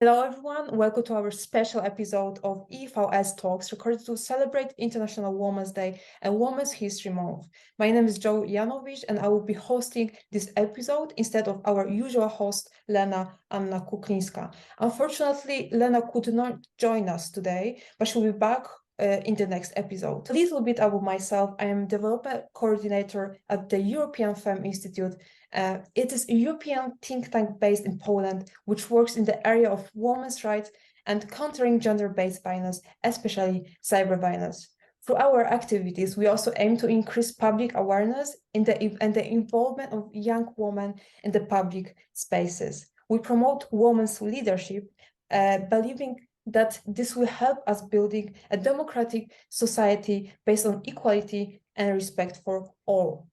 Hello everyone, welcome to our special episode of EVS Talks recorded to celebrate International Women's Day and Women's History Month. My name is Janowicz and I will be hosting this episode instead of our usual host, Anita Krajnc. Unfortunately, Lena could not join us today, but she'll be back in the next episode. A little bit about myself. I am developer coordinator at the European Fem Institute. It is a European think tank based in Poland, which works in the area of women's rights and countering gender-based violence, especially cyber violence. Through our activities, we also aim to increase public awareness and the involvement of young women in the public spaces. We promote women's leadership, believing that this will help us building a democratic society based on equality and respect for all.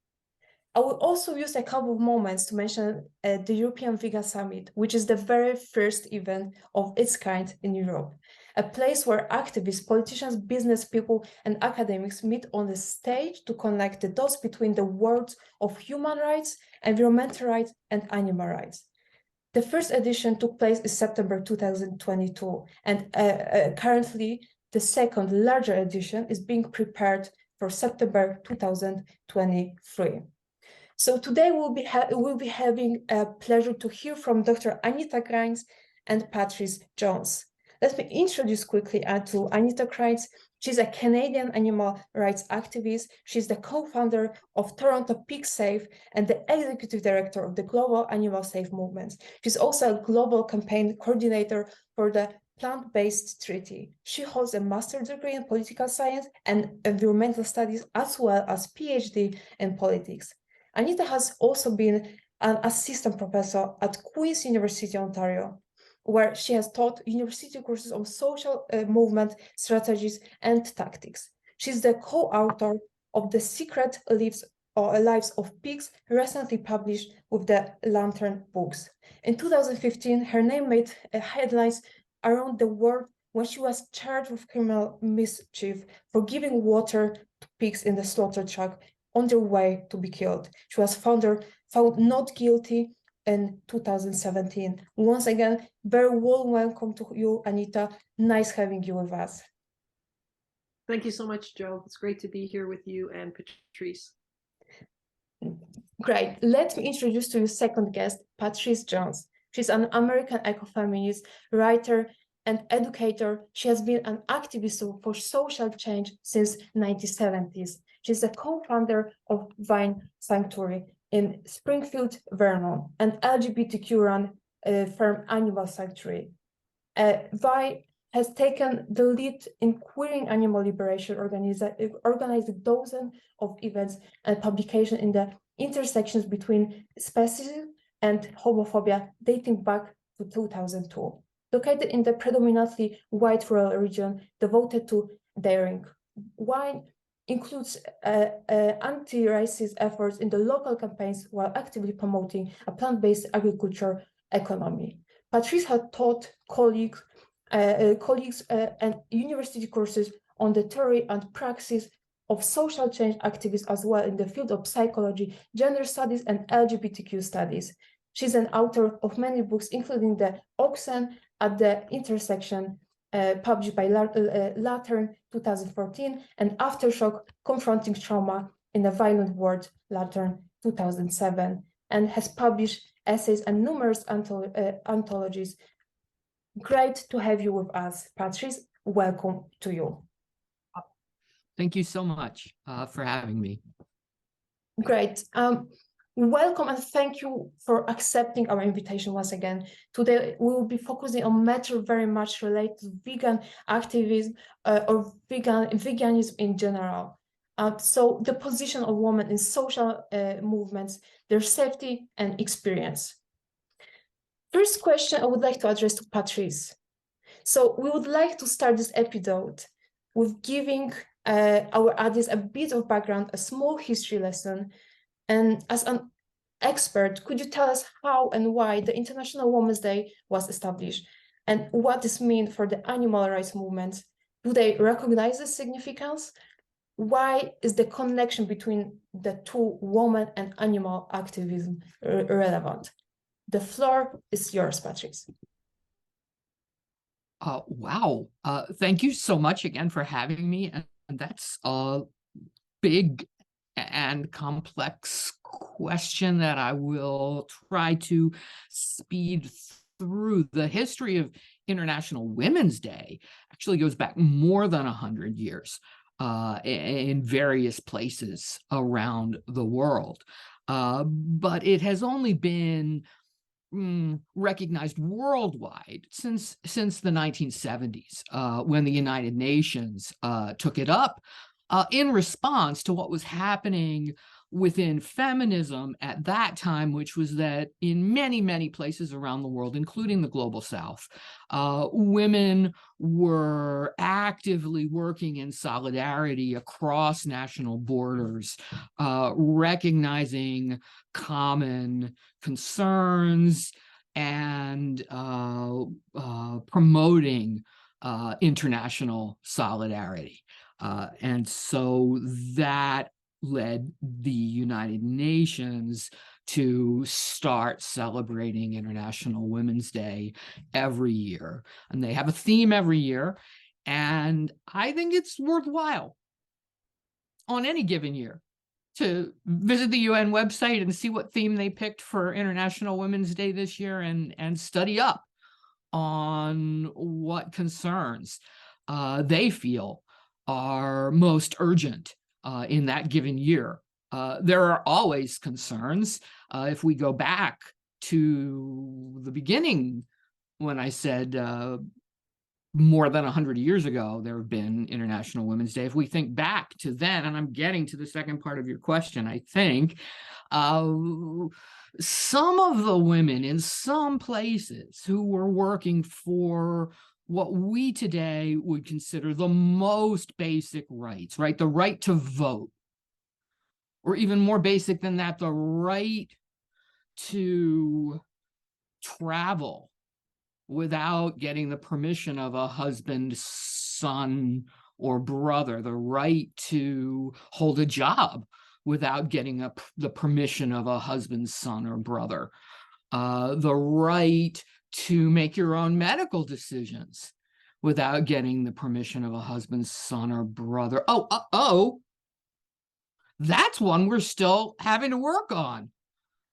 I will also use a couple of moments to mention the European Vegan Summit, which is the very first event of its kind in Europe, a place where activists, politicians, business people, and academics meet on the stage to connect the dots between the worlds of human rights, environmental rights, and animal rights. The first edition took place in September 2022, and currently the second larger edition is being prepared for September 2023. So today we'll be having a pleasure to hear from Dr. Anita Krajnc and Pattrice Jones. Let me introduce quickly to Anita Krajnc. She's a Canadian animal rights activist. She's the co-founder of Toronto Pig Safe and the executive director of the Global Animal Safe Movement. She's also a global campaign coordinator for the Plant-Based Treaty. She holds a master's degree in political science and environmental studies, as well as PhD in politics. Anita has also been an assistant professor at Queen's University, Ontario, where she has taught university courses on social movement strategies and tactics. She's the co-author of The Secret Lives of Pigs, recently published with the Lantern Books. In 2015, her name made headlines around the world when she was charged with criminal mischief for giving water to pigs in the slaughter truck on their way to be killed. She was found not guilty in 2017. Once again, very warm welcome to you, Anita. Nice having you with us. Thank you so much, Joe. It's great to be here with you and Pattrice. Great. Let me introduce to you second guest, Pattrice Jones. She's an American ecofeminist, writer, and educator. She has been an activist for social change since 1970s. She's a co-founder of Vine Sanctuary in Springfield, Vermont, an LGBTQ-run firm animal sanctuary. Vine has taken the lead in queering animal liberation, organized dozens of events and publications in the intersections between speciesism and homophobia dating back to 2002. Located in the predominantly white rural region devoted to dairying, Vine includes anti-racist efforts in the local campaigns while actively promoting a plant-based agriculture economy. Pattrice had taught colleagues and university courses on the theory and praxis of social change activists, as well in the field of psychology, gender studies, and LGBTQ studies. She's an author of many books, including The Oxen at the Intersection, published by Lantern 2014, and Aftershock, Confronting Trauma in a Violent World, Lantern 2007, and has published essays and numerous anthologies. Great to have you with us, Pattrice. Welcome to you. Thank you so much for having me. Great. Welcome and thank you for accepting our invitation once again. Today, we will be focusing on matters very much related to vegan activism or veganism in general. So the position of women in social movements, their safety and experience. First question I would like to address to Pattrice. So we would like to start this episode with giving our audience a bit of background, a small history lesson. And as an expert, could you tell us how and why the International Women's Day was established and what this means for the animal rights movement? Do they recognize the significance? Why is the connection between the two, women and animal activism, relevant? The floor is yours, Pattrice. Wow. Thank you so much again for having me. And that's a big and complex question that I will try to speed through. The history of International Women's Day actually goes back more than 100 years in various places around the world. But it has only been recognized worldwide since the 1970s, when the United Nations took it up in response to what was happening within feminism at that time, which was that in many, many places around the world, including the global South, women were actively working in solidarity across national borders, recognizing common concerns and promoting international solidarity. And so that led the United Nations to start celebrating International Women's Day every year. And they have a theme every year. And I think it's worthwhile on any given year to visit the UN website and see what theme they picked for International Women's Day this year and study up on what concerns they feel are most urgent in that given year. There are always concerns. If we go back to the beginning, when I said more than 100 years ago, there have been International Women's Day. If we think back to then, and I'm getting to the second part of your question, I think, some of the women in some places who were working for what we today would consider the most basic rights, right? The right to vote, or even more basic than that, the right to travel without getting the permission of a husband, son, or brother, the right to hold a job without getting the permission of a husband, son, or brother, the right to make your own medical decisions without getting the permission of a husband, son, or brother. That's one we're still having to work on,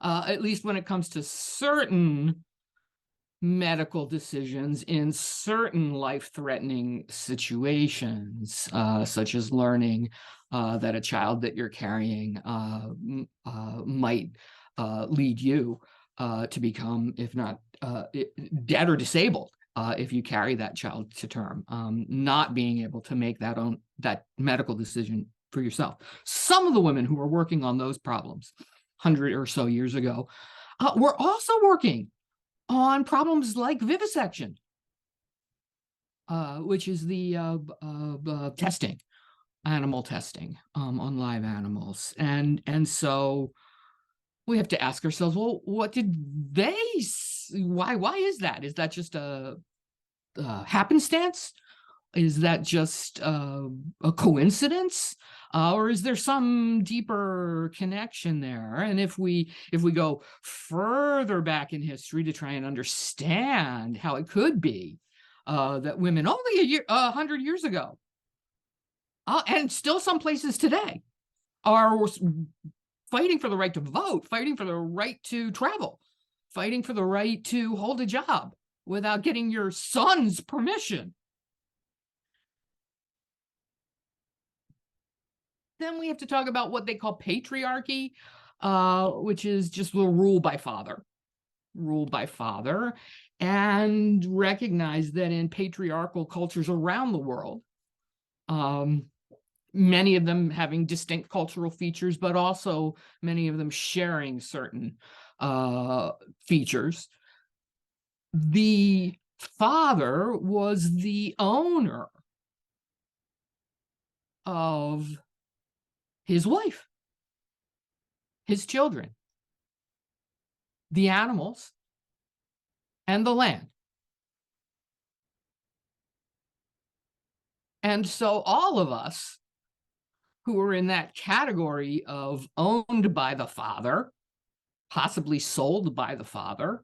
at least when it comes to certain medical decisions in certain life-threatening situations, such as learning that a child that you're carrying might lead you to become, if not dead or disabled, if you carry that child to term, not being able to make that medical decision for yourself. Some of the women who were working on those problems 100 or so years ago were also working on problems like vivisection, which is the testing, animal testing on live animals. And so we have to ask ourselves, well, what did they, why is that? Is that just a happenstance? Is that just a coincidence? Or is there some deeper connection there? And if we go further back in history to try and understand how it could be that women only 100 years ago, and still some places today, are fighting for the right to vote, fighting for the right to travel, fighting for the right to hold a job without getting your son's permission. Then we have to talk about what they call patriarchy, which is just the rule by father, and recognize that in patriarchal cultures around the world, many of them having distinct cultural features, but also many of them sharing certain features, the father was the owner of his wife, his children, the animals, and the land. And so all of us who are in that category of owned by the father, possibly sold by the father,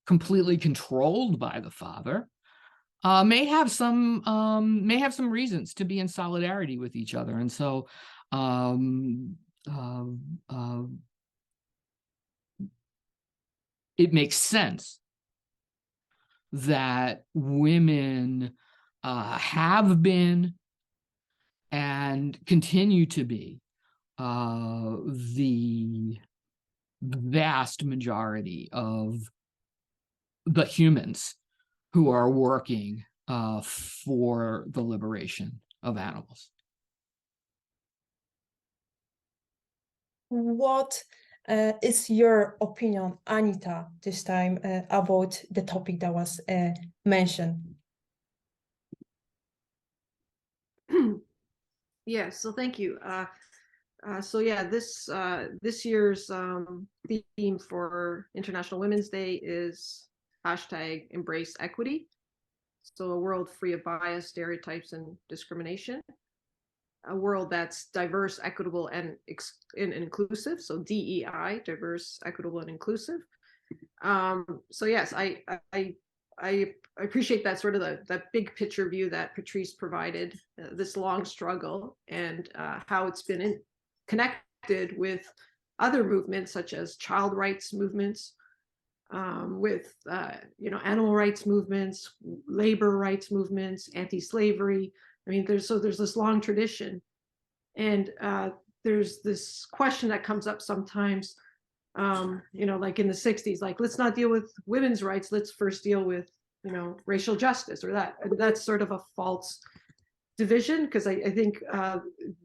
completely controlled by the father, may have some reasons to be in solidarity with each other, and so it makes sense that women have been and continue to be the vast majority of the humans who are working for the liberation of animals. What is your opinion, Anita, this time about the topic that was mentioned? Yeah, so thank you. So yeah, this year's theme for International Women's Day is #Embrace Equity. So a world free of bias, stereotypes, and discrimination. A world that's diverse, equitable, and inclusive. So DEI, diverse, equitable, and inclusive. So yes, I appreciate that sort of that big picture view that Pattrice provided, this long struggle, and how it's been connected with other movements such as child rights movements, with animal rights movements, labor rights movements, anti-slavery. I mean, there's this long tradition, and there's this question that comes up sometimes, like in the 60s, like, let's not deal with women's rights, let's first deal with, racial justice, or that. And that's sort of a false division, because I think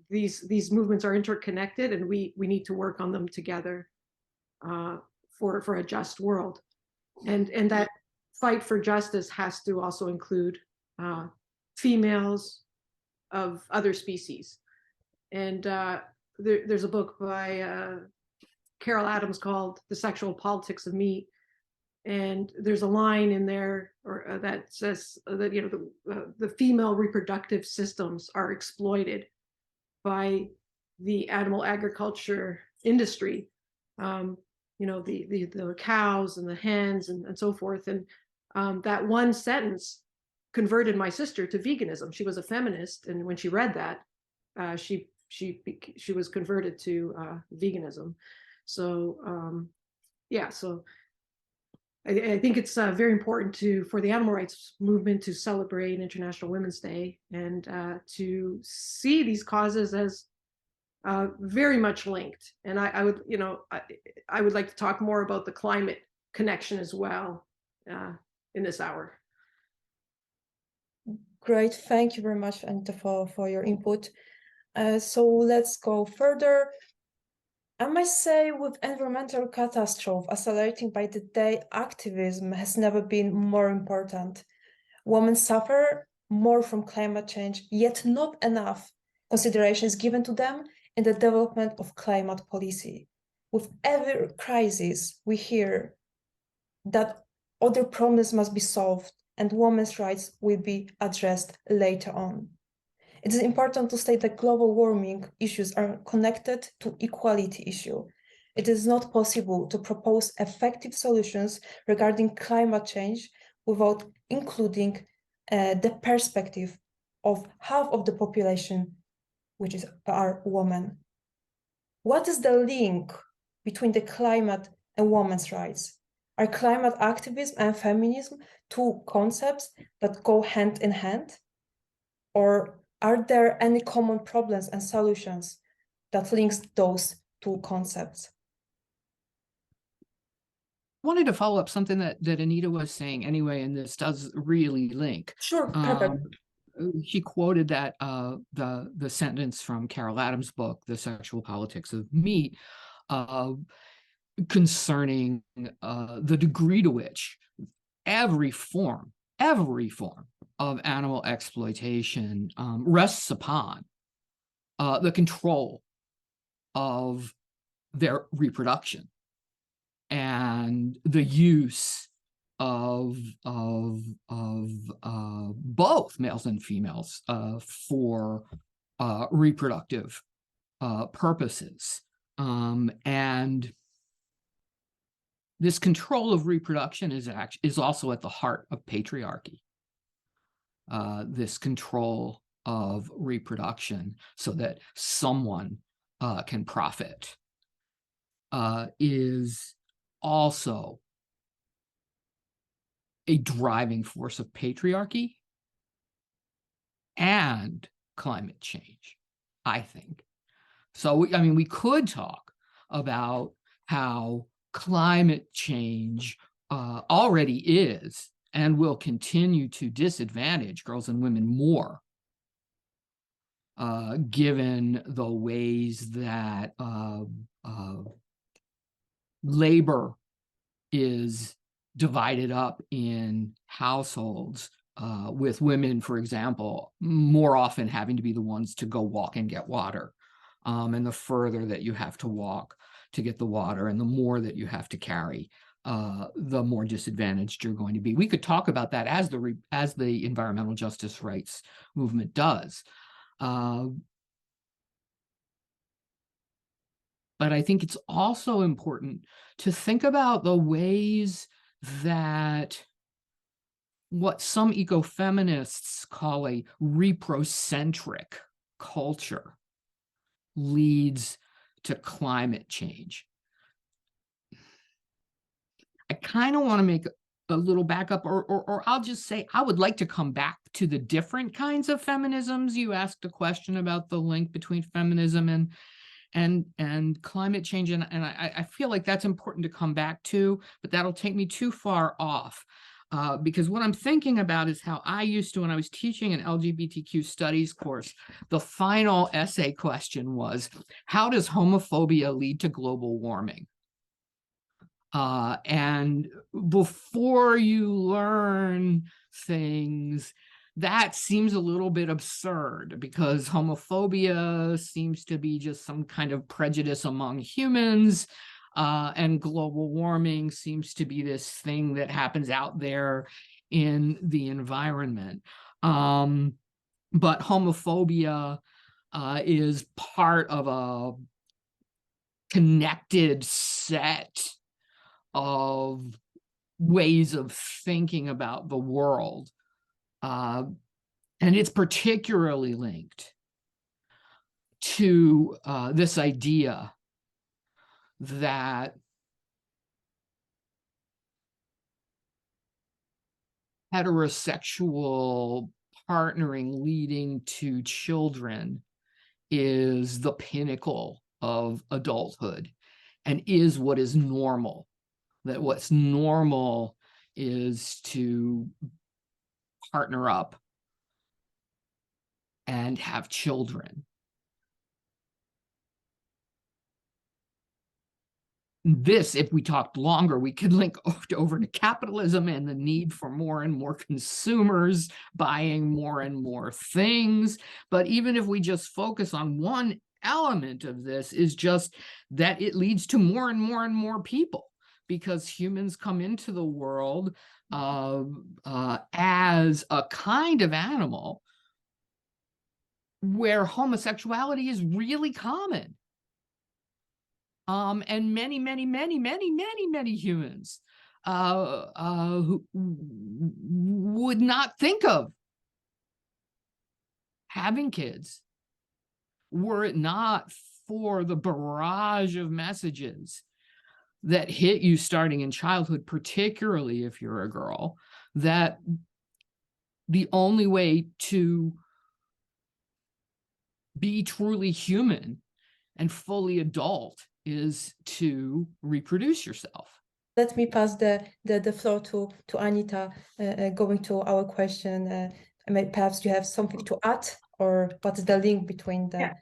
these movements are interconnected, and we need to work on them together for a just world. And that fight for justice has to also include females of other species. And there's a book by Carol Adams called The Sexual Politics of Meat. And there's a line in there that says that the female reproductive systems are exploited by the animal agriculture industry. The cows and the hens and so forth. And that one sentence converted my sister to veganism. She was a feminist, and when she read that, she was converted to veganism. So so I think it's very important for the animal rights movement to celebrate International Women's Day, and to see these causes as very much linked. And I would like to talk more about the climate connection as well in this hour. Great, thank you very much, Anita, for your input. So let's go further. I must say, with environmental catastrophe accelerating by the day, activism has never been more important. Women suffer more from climate change, yet not enough consideration is given to them in the development of climate policy. With every crisis, we hear that other problems must be solved and women's rights will be addressed later on. It is important to state that global warming issues are connected to equality issue. It is not possible to propose effective solutions regarding climate change without including the perspective of half of the population, which are women. What is the link between the climate and women's rights? Are climate activism and feminism two concepts that go hand in hand? Or are there any common problems and solutions that links those two concepts? I wanted to follow up something that Anita was saying anyway, and this does really link. Sure, perfect. She quoted that the sentence from Carol Adams' book, The Sexual Politics of Meat, concerning the degree to which every form of animal exploitation rests upon the control of their reproduction and the use of both males and females for reproductive purposes. And this control of reproduction is also at the heart of patriarchy. this control of reproduction so that someone can profit, is also a driving force of patriarchy and climate change, I think. So, I mean, we could talk about how climate change already is and will continue to disadvantage girls and women more, given the ways that labor is divided up in households, with women, for example, more often having to be the ones to go walk and get water. And the further that you have to walk to get the water and the more that you have to carry, the more disadvantaged you're going to be. We could talk about that as the environmental justice rights movement does. But I think it's also important to think about the ways that what some ecofeminists call a reprocentric culture leads to climate change. I kind of want to make a little backup, or I'll just say I would like to come back to the different kinds of feminisms. You asked a question about the link between feminism and climate change, and I feel like that's important to come back to, but that'll take me too far off. Because what I'm thinking about is how I used to, when I was teaching an LGBTQ studies course, the final essay question was, how does homophobia lead to global warming? And before you learn things, that seems a little bit absurd, because homophobia seems to be just some kind of prejudice among humans. And global warming seems to be this thing that happens out there in the environment. But homophobia is part of a connected set of ways of thinking about the world. And it's particularly linked to this idea that heterosexual partnering leading to children is the pinnacle of adulthood and is what is normal. That what's normal is to partner up and have children. This, if we talked longer, we could link over to capitalism and the need for more and more consumers buying more and more things. But even if we just focus on one element of this, is just that it leads to more and more and more people, because humans come into the world as a kind of animal where homosexuality is really common. And many humans who would not think of having kids were it not for the barrage of messages that hit you starting in childhood, particularly if you're a girl, that the only way to be truly human and fully adult is to reproduce yourself. Let me pass the floor to Anita, going to our question. Perhaps you have something to add, or what is the link between the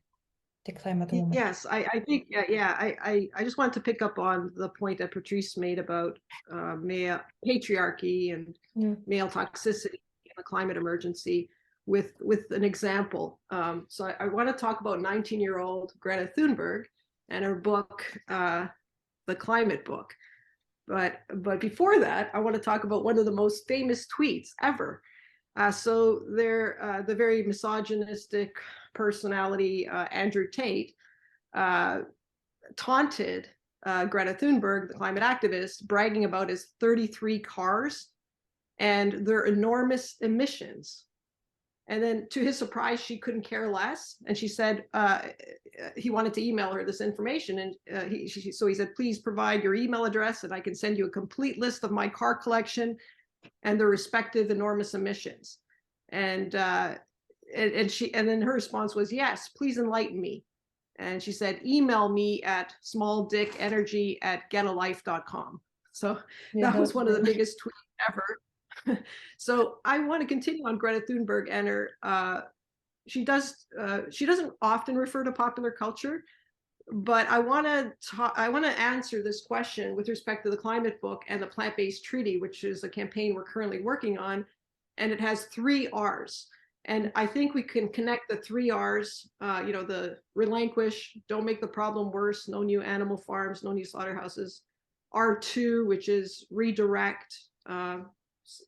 climate movement? Yes, I think, I just wanted to pick up on the point that Patrice made about male patriarchy and male toxicity in the climate emergency with an example. So I want to talk about 19-year-old Greta Thunberg and her book, The Climate Book. But before that, I want to talk about one of the most famous tweets ever. So the very misogynistic personality, Andrew Tate, taunted Greta Thunberg, the climate activist, bragging about his 33 cars and their enormous emissions. And then to his surprise, she couldn't care less. And she said he wanted to email her this information. And so he said, please provide your email address and I can send you a complete list of my car collection and their respective enormous emissions. And then her response was, yes, please enlighten me. And she said, email me at smalldickenergy@getalife.com. So Yeah, that was one of the really- biggest tweets ever. So I want to continue on Greta Thunberg and her. She doesn't often refer to popular culture, but I want to answer this question with respect to the climate book and the plant-based treaty, which is a campaign we're currently working on, and it has 3 R's. And I think we can connect the 3 R's, the relinquish, don't make the problem worse, no new animal farms, no new slaughterhouses. R2, which is redirect,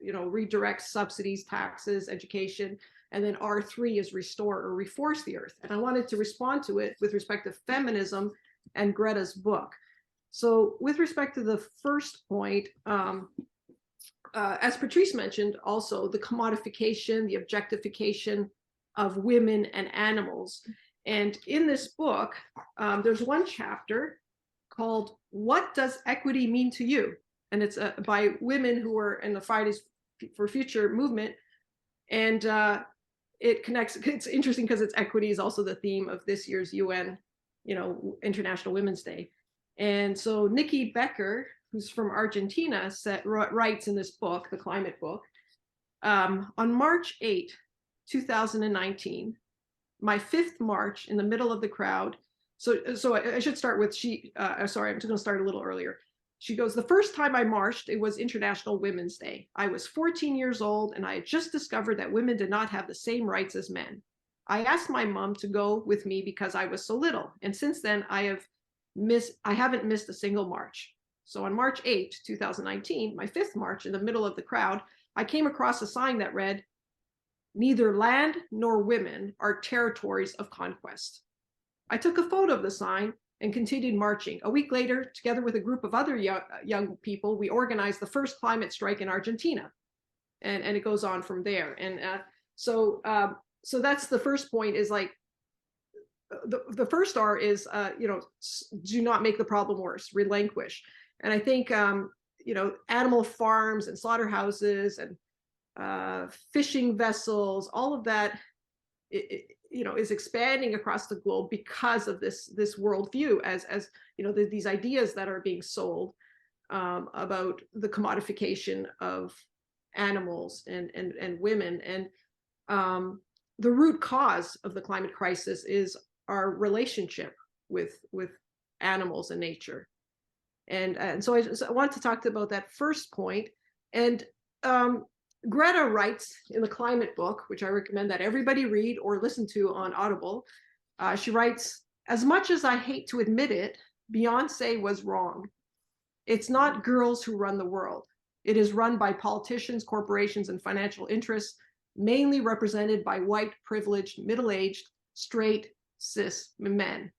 redirect subsidies, taxes, education. And then R3 is restore or reforest the earth. And I wanted to respond to it with respect to feminism and Greta's book. So with respect to the first point, as Patrice mentioned, also the commodification, the objectification of women and animals. And in this book, there's one chapter called "What Does Equity Mean to You?" And it's by women who are in the Fridays for Future movement. And it connects, it's interesting because it's equity is also the theme of this year's UN, International Women's Day. And so Nikki Becker, who's from Argentina, writes in this book, the climate book, on March 8, 2019, my 5th march in the middle of the crowd. So I should start with sorry, I'm just going to start a little earlier. She goes, the first time I marched, it was International Women's Day. I was 14 years old and I had just discovered that women did not have the same rights as men. I asked my mom to go with me because I was so little. And since then I haven't missed a single march. So on March 8, 2019, my 5th march in the middle of the crowd, I came across a sign that read, neither land nor women are territories of conquest. I took a photo of the sign and continued marching. A week later, together with a group of other young people, we organized the first climate strike in Argentina. And it goes on from there. And so that's the first point, is like, the first R is, do not make the problem worse, relinquish. And I think, animal farms and slaughterhouses and fishing vessels, all of that, is expanding across the globe because of this worldview, as these ideas that are being sold about the commodification of animals and women. And the root cause of the climate crisis is our relationship with animals and nature. And so I want to talk about that first point. And Greta writes in the climate book, which I recommend that everybody read or listen to on Audible. She writes, as much as I hate to admit it, Beyonce was wrong. It's not girls who run the world. It is run by politicians, corporations, and financial interests, mainly represented by white, privileged, middle-aged, straight, cis men.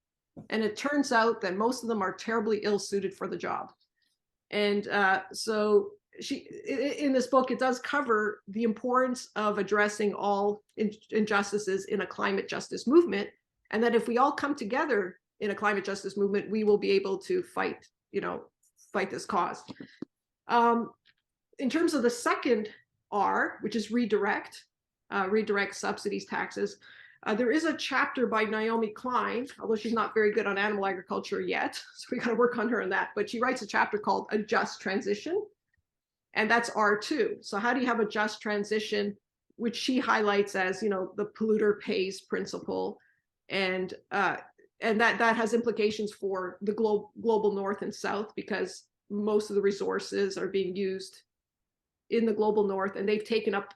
And it turns out that most of them are terribly ill-suited for the job. And so in this book, it does cover the importance of addressing all injustices in a climate justice movement, and that if we all come together in a climate justice movement, we will be able to fight this cause. In terms of the second R, which is redirect subsidies, taxes, there is a chapter by Naomi Klein, although she's not very good on animal agriculture yet, so we got to work on her on that, but she writes a chapter called A Just Transition, and that's R2. So how do you have a just transition, which she highlights as, the polluter pays principle, and that has implications for the global north and south, because most of the resources are being used in the global north, and they've taken up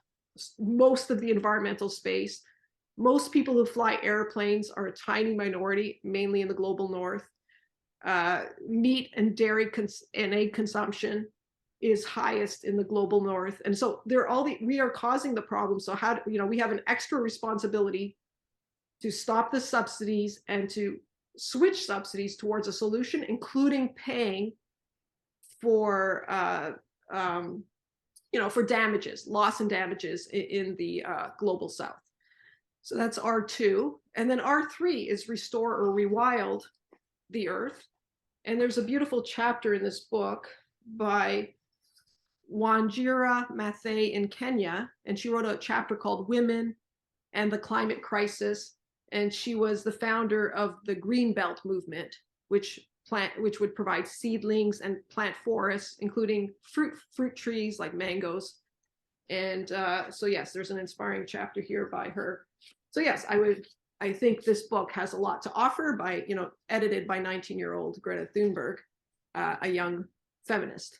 most of the environmental space. Most people who fly airplanes are a tiny minority, mainly in the global north. Meat and dairy and egg consumption is highest in the global north. And so we are causing the problem. So we have an extra responsibility to stop the subsidies and to switch subsidies towards a solution, including paying for for damages, loss and damages in the global south. So that's R2. And then R3 is restore or rewild the earth. And there's a beautiful chapter in this book by Wanjira Maathai in Kenya. And she wrote a chapter called Women and the Climate Crisis. And she was the founder of the Green Belt movement, which would provide seedlings and plant forests, including fruit trees like mangoes. And so yes, there's an inspiring chapter here by her. So yes, I think this book has a lot to offer by, edited by 19-year-old Greta Thunberg, a young feminist.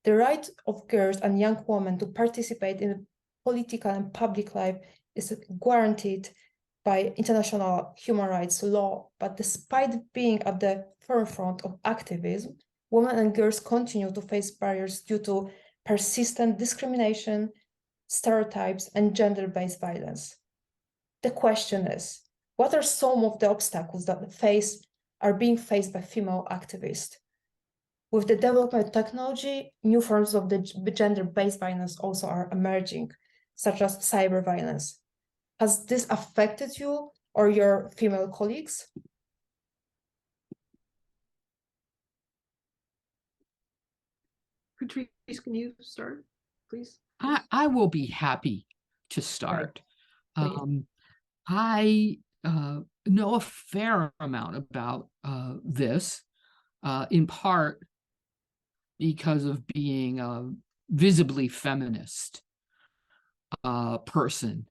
The right of girls and young women to participate in political and public life is guaranteed by international human rights law, but despite being at the forefront of activism, women and girls continue to face barriers due to persistent discrimination, stereotypes, and gender-based violence. The question is, what are some of the obstacles that are being faced by female activists? With the development of technology, new forms of the gender-based violence also are emerging, such as cyber violence. Has this affected you or your female colleagues? Patrice, can you start, please? I will be happy to start. Right. I know a fair amount about this, in part because of being a visibly feminist person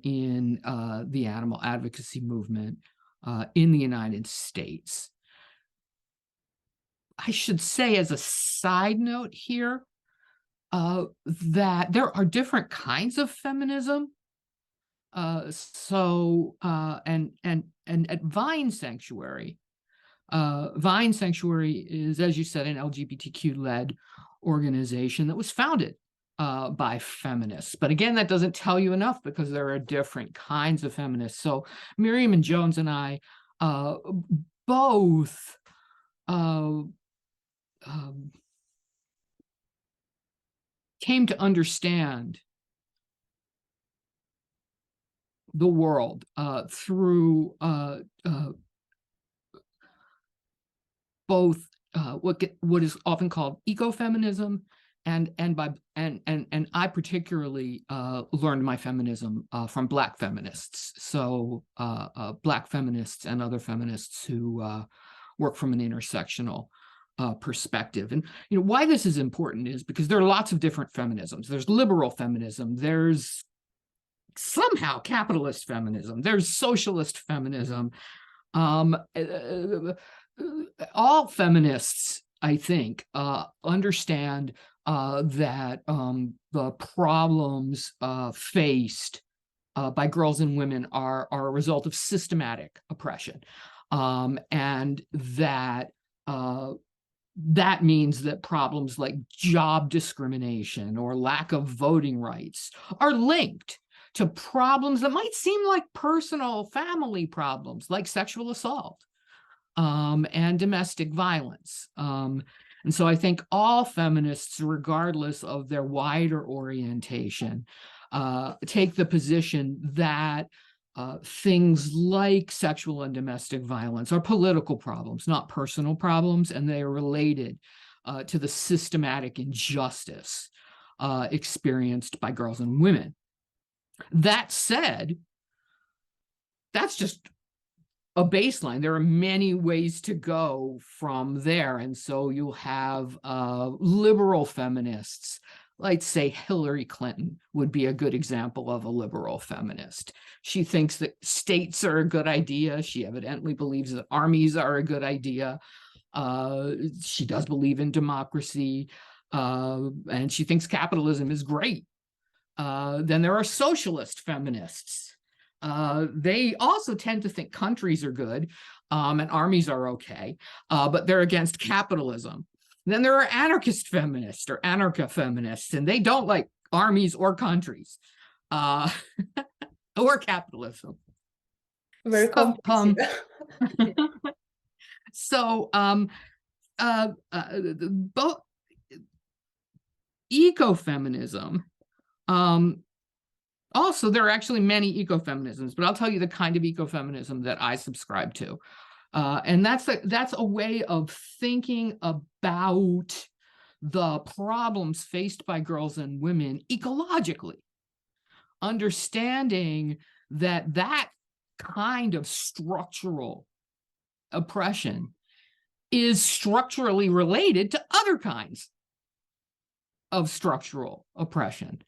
in the animal advocacy movement in the United States. I should say, as a side note here, that there are different kinds of feminism. And at Vine Sanctuary is, as you said, an LGBTQ-led organization that was founded by feminists. But again, that doesn't tell you enough, because there are different kinds of feminists. So Miriam and Jones and I both came to understand the world through both what is often called ecofeminism, and I particularly learned my feminism from Black feminists. So Black feminists and other feminists who work from an intersectional perspective. And why this is important is because there are lots of different feminisms. There's liberal feminism. There's somehow capitalist feminism. There's socialist feminism. All feminists, I think, understand that the problems faced by girls and women are a result of systematic oppression, and that means that problems like job discrimination or lack of voting rights are linked to problems that might seem like personal family problems, like sexual assault and domestic violence. And so I think all feminists, regardless of their wider orientation, take the position that things like sexual and domestic violence are political problems, not personal problems, and they are related to the systematic injustice experienced by girls and women. That said, that's just a baseline. There are many ways to go from there. And so you'll have liberal feminists, like say Hillary Clinton would be a good example of a liberal feminist. She thinks that states are a good idea. She evidently believes that armies are a good idea. She does believe in democracy, and she thinks capitalism is great. Then there are socialist feminists. They also tend to think countries are good and armies are okay, but they're against capitalism. And then there are anarchist feminists or anarcha-feminists, and they don't like armies or countries or capitalism. Very complicated. So both ecofeminism Also, there are actually many ecofeminisms, but I'll tell you the kind of ecofeminism that I subscribe to. And that's a way of thinking about the problems faced by girls and women ecologically, understanding that that kind of structural oppression is structurally related to other kinds of structural oppression,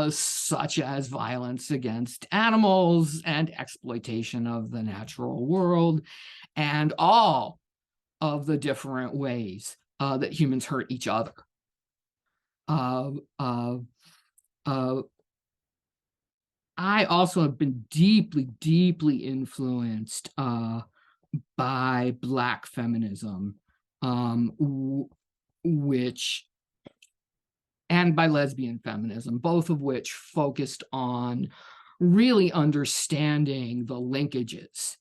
such as violence against animals and exploitation of the natural world, and all of the different ways that humans hurt each other. I also have been deeply, deeply influenced by Black feminism, which, and by lesbian feminism, both of which focused on really understanding the linkages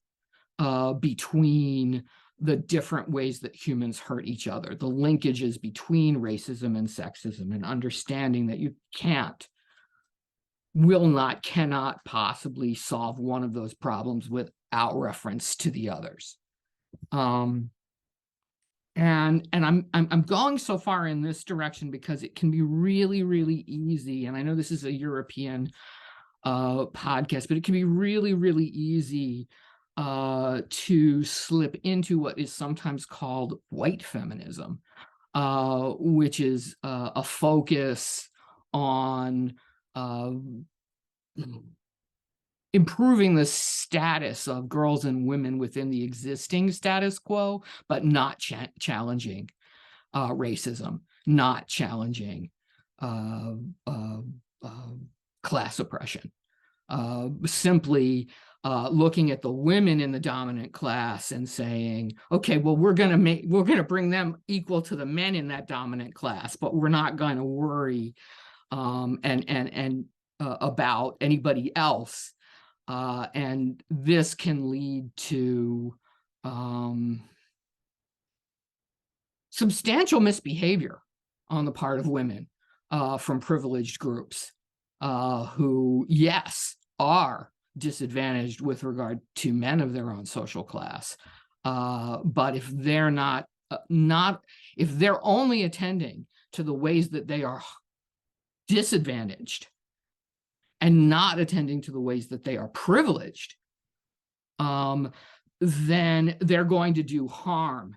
between the different ways that humans hurt each other, the linkages between racism and sexism, and understanding that you cannot possibly solve one of those problems without reference to the others. And I'm going so far in this direction because it can be really, really easy. And I know this is a European podcast, but it can be really, really easy to slip into what is sometimes called white feminism, which is a focus on improving the status of girls and women within the existing status quo, but not challenging racism, not challenging class oppression, simply looking at the women in the dominant class and saying, okay, well, we're going to bring them equal to the men in that dominant class, but we're not going to worry about anybody else. And this can lead to substantial misbehavior on the part of women from privileged groups who, yes, are disadvantaged with regard to men of their own social class. But if they're if they're only attending to the ways that they are disadvantaged and not attending to the ways that they are privileged, then they're going to do harm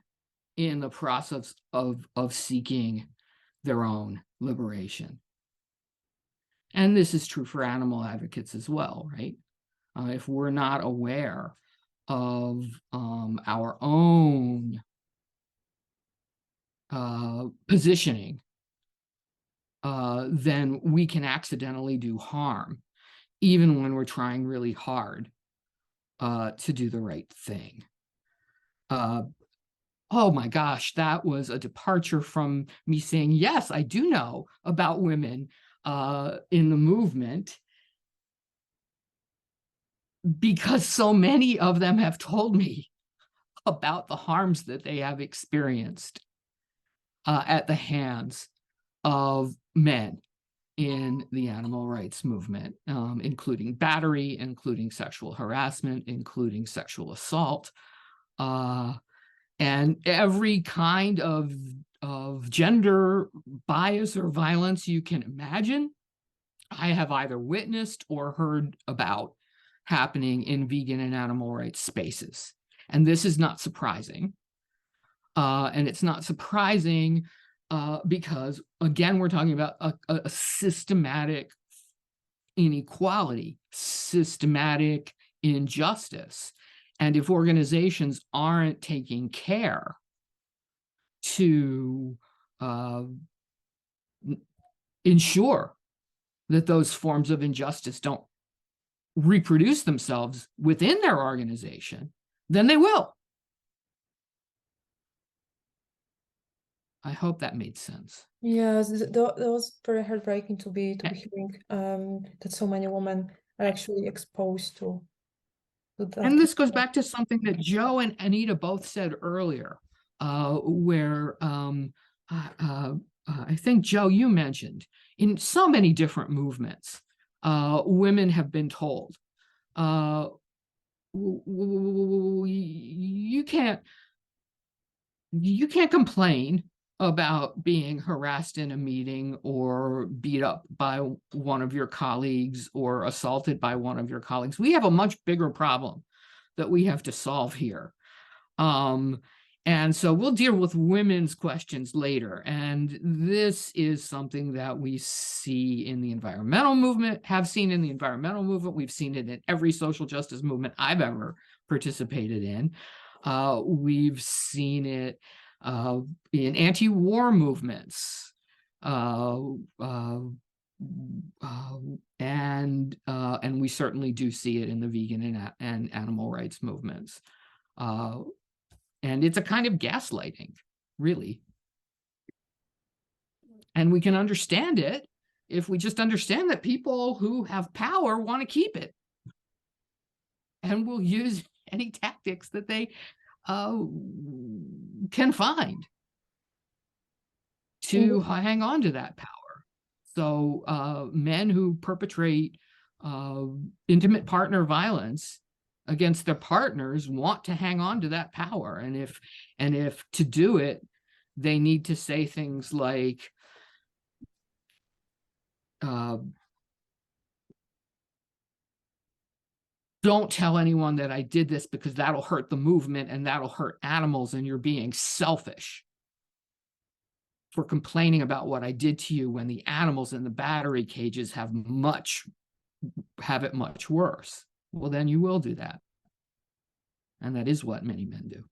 in the process of seeking their own liberation. And this is true for animal advocates as well, right? If we're not aware of our own positioning, then we can accidentally do harm, even when we're trying really hard to do the right thing. Oh my gosh, that was a departure from me saying, yes, I do know about women in the movement, because so many of them have told me about the harms that they have experienced at the hands of men in the animal rights movement, including battery, including sexual harassment, including sexual assault, and every kind of gender bias or violence you can imagine, I have either witnessed or heard about happening in vegan and animal rights spaces. And this is not surprising. And it's not surprising because, again, we're talking about a systematic inequality, systematic injustice. And if organizations aren't taking care to ensure that those forms of injustice don't reproduce themselves within their organization, then they will. I hope that made sense. Yes, that was very heartbreaking to be hearing that so many women are actually exposed to that. And this goes back to something that Joe and Anita both said earlier, where I think, Joe, you mentioned in so many different movements, women have been told, you can't complain about being harassed in a meeting or beat up by one of your colleagues or assaulted by one of your colleagues. We have a much bigger problem that we have to solve here. And so we'll deal with women's questions later. And this is something that we see in the environmental movement, have seen in the environmental movement. We've seen it in every social justice movement I've ever participated in. We've seen it in anti-war movements, and we certainly do see it in the vegan and animal rights movements. And it's a kind of gaslighting, really. And we can understand it if we just understand that people who have power want to keep it and will use any tactics that they can find to hang on to that power. So men who perpetrate intimate partner violence against their partners want to hang on to that power. And if to do it, they need to say things like, don't tell anyone that I did this because that'll hurt the movement and that'll hurt animals, and you're being selfish for complaining about what I did to you when the animals in the battery cages have it much worse. Well, then you will do that. And that is what many men do.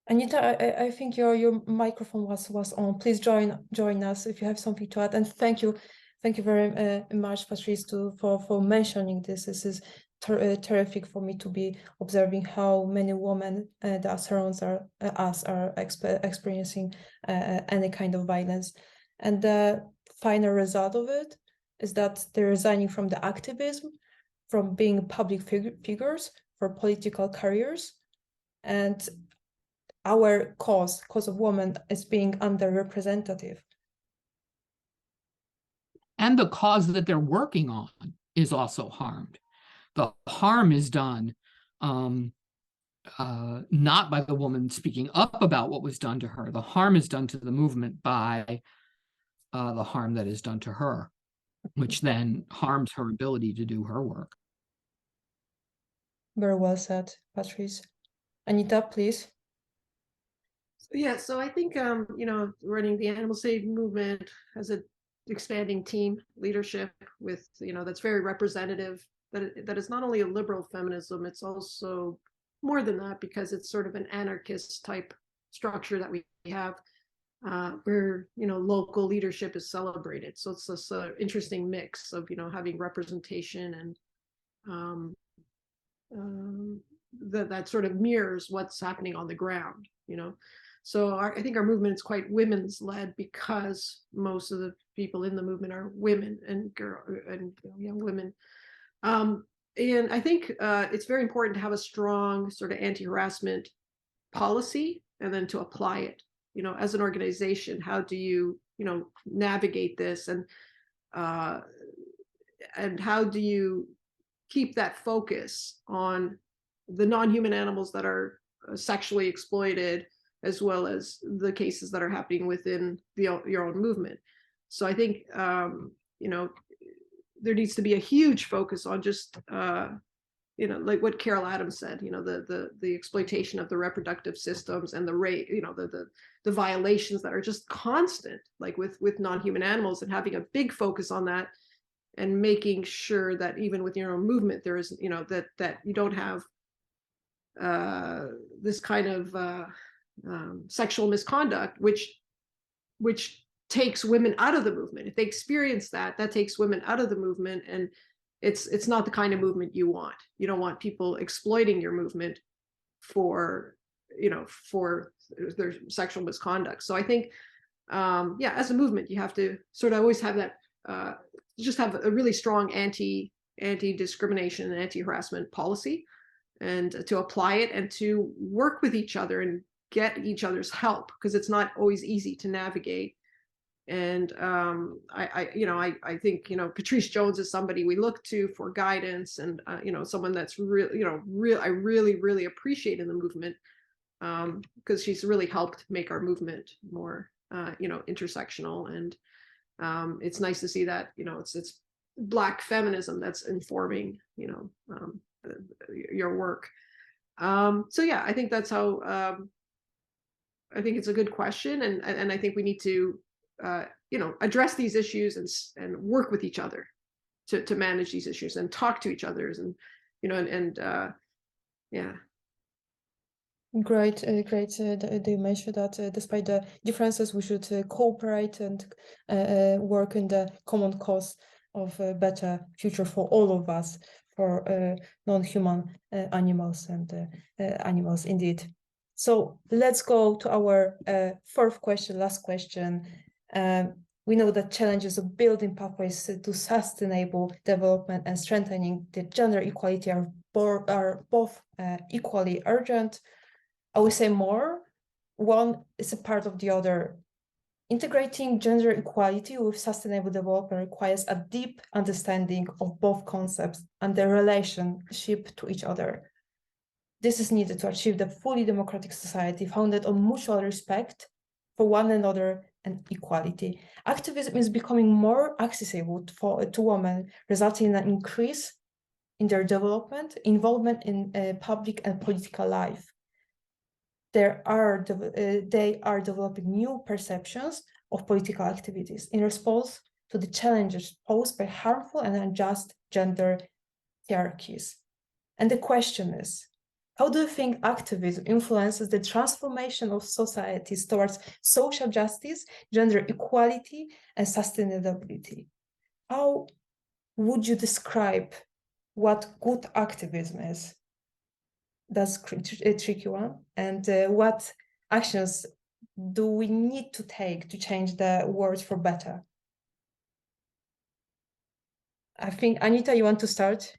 Anita, I think your microphone was on. Please join us if you have something to add. And thank you very much, Pattrice, for mentioning this. This is terrific for me to be observing how many women that surrounds us are experiencing any kind of violence. And the final result of it is that they're resigning from the activism, from being public figures for political careers, and our cause of women is being underrepresented. And the cause that they're working on is also harmed. The harm is done not by the woman speaking up about what was done to her. The harm is done to the movement by the harm that is done to her, which then harms her ability to do her work. Very well said, Pattrice. Anita, please. Yeah, so I think running the animal safety movement as an expanding team leadership with that's very representative. That is not only a liberal feminism, it's also more than that, because it's sort of an anarchist type structure that we have, where local leadership is celebrated. So it's this interesting mix of having representation and that sort of mirrors what's happening on the ground. So I think our movement is quite women's led, because most of the people in the movement are women and young women. And I think it's very important to have a strong sort of anti-harassment policy, and then to apply it. As an organization, how do you navigate this, and how do you keep that focus on the non-human animals that are sexually exploited, as well as the cases that are happening within your own movement. So I think there needs to be a huge focus on just like what Carol Adams said, the exploitation of the reproductive systems and the rate, the violations that are just constant, like with non-human animals, and having a big focus on that, and making sure that even with your own movement, there is that you don't have this kind of sexual misconduct, which takes women out of the movement. If they experience that takes women out of the movement, and it's not the kind of movement you want. You don't want people exploiting your movement for their sexual misconduct. So I think as a movement, you have to sort of always have that just have a really strong anti-discrimination and anti-harassment policy, and to apply it and to work with each other and get each other's help, because it's not always easy to navigate And I think, Patrice Jones is somebody we look to for guidance, and someone that's I really appreciate in the movement, because she's really helped make our movement more intersectional. And it's nice to see that it's Black feminism that's informing your work. So yeah, I think that's how I think it's a good question, and I think we need to address these issues and work with each other to manage these issues and talk to each other, and yeah. Great, great. They mentioned that despite the differences, we should cooperate and work in the common cause of a better future for all of us, for non-human animals and animals indeed. So let's go to our fourth question, last question. We know that challenges of building pathways to sustainable development and strengthening the gender equality are both equally urgent. I would say more. One is a part of the other. Integrating gender equality with sustainable development requires a deep understanding of both concepts and their relationship to each other. This is needed to achieve the fully democratic society founded on mutual respect for one another and equality. Activism is becoming more accessible to women, resulting in an increase in their involvement in public and political life. They are developing new perceptions of political activities in response to the challenges posed by harmful and unjust gender hierarchies. And the question is, how do you think activism influences the transformation of societies towards social justice, gender equality, and sustainability? How would you describe what good activism is? That's a tricky one. And what actions do we need to take to change the world for better? I think, Anita, you want to start?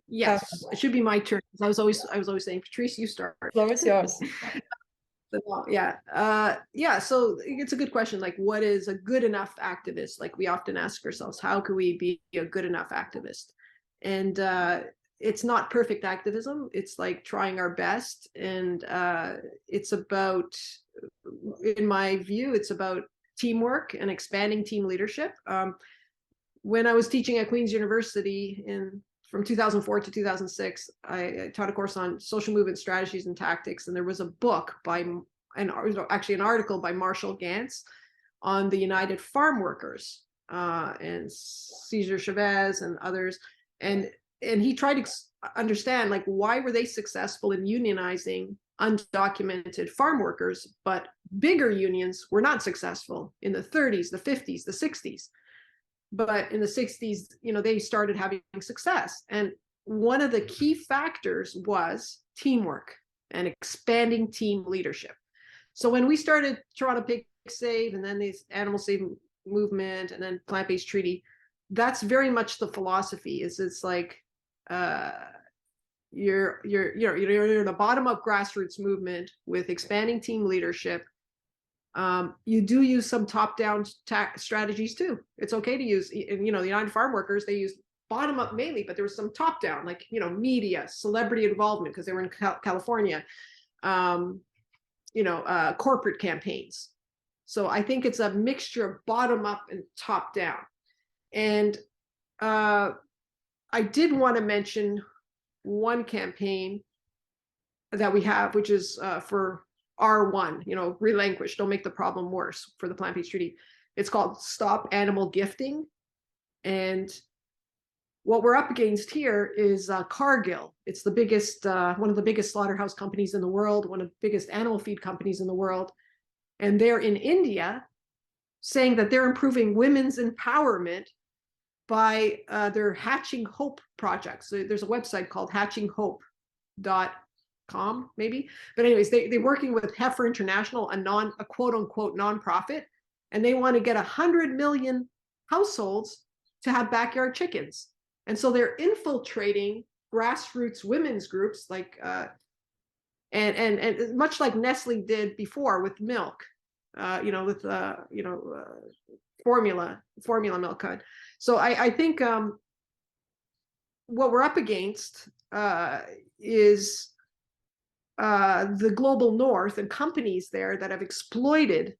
Yes, it should be my turn. I was always saying, Patrice, you start. The floor is yours. Yeah. So it's a good question. Like, what is a good enough activist? Like, we often ask ourselves, how can we be a good enough activist? And it's not perfect activism. It's like trying our best. And it's about, in my view, it's about teamwork and expanding team leadership. When I was teaching at Queen's University from 2004 to 2006, I taught a course on social movement strategies and tactics, and there was a book an article by Marshall Gantz on the United Farm Workers and Cesar Chavez and others, and he tried to understand, like, why were they successful in unionizing undocumented farm workers, but bigger unions were not successful in the 30s, the 50s, the 60s. But in the 60s, they started having success. And one of the key factors was teamwork and expanding team leadership. So when we started Toronto Pig Save, and then this Animal Save movement, and then Plant-Based Treaty, that's very much the philosophy. It's like you're in a bottom-up grassroots movement with expanding team leadership. You do use some top-down strategies too. It's okay to use, the United Farm Workers, they use bottom-up mainly, but there was some top-down, like, media, celebrity involvement, because they were in California, corporate campaigns. So I think it's a mixture of bottom-up and top-down. And I did want to mention one campaign that we have, which is for R1, relinquish, don't make the problem worse, for the Plant-Based Treaty. It's called Stop Animal Gifting. And what we're up against here is Cargill. It's the biggest, one of the biggest slaughterhouse companies in the world, one of the biggest animal feed companies in the world. And they're in India saying that they're improving women's empowerment by their Hatching Hope project. So there's a website called hatchinghope.com, maybe. But anyways, they're working with Heifer International, a quote unquote nonprofit, and they want to get 100 million households to have backyard chickens. And so they're infiltrating grassroots women's groups, like and much like Nestle did before with milk. formula milk cud. So I think what we're up against is the global north and companies there that have exploited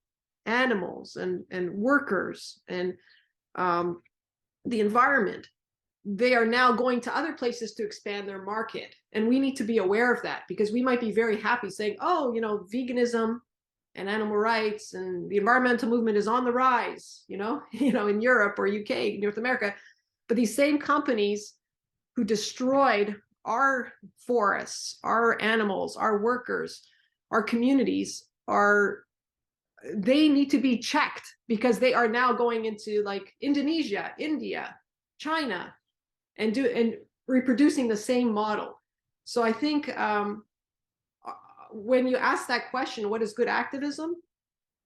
animals and workers and the environment. They are now going to other places to expand their market, and we need to be aware of that, because we might be very happy saying, oh, veganism and animal rights and the environmental movement is on the rise, in Europe or UK, North America. But these same companies who destroyed our forests, our animals, our workers, our communities, they need to be checked, because they are now going into like Indonesia, India, China, and reproducing the same model. So I think when you ask that question, what is good activism?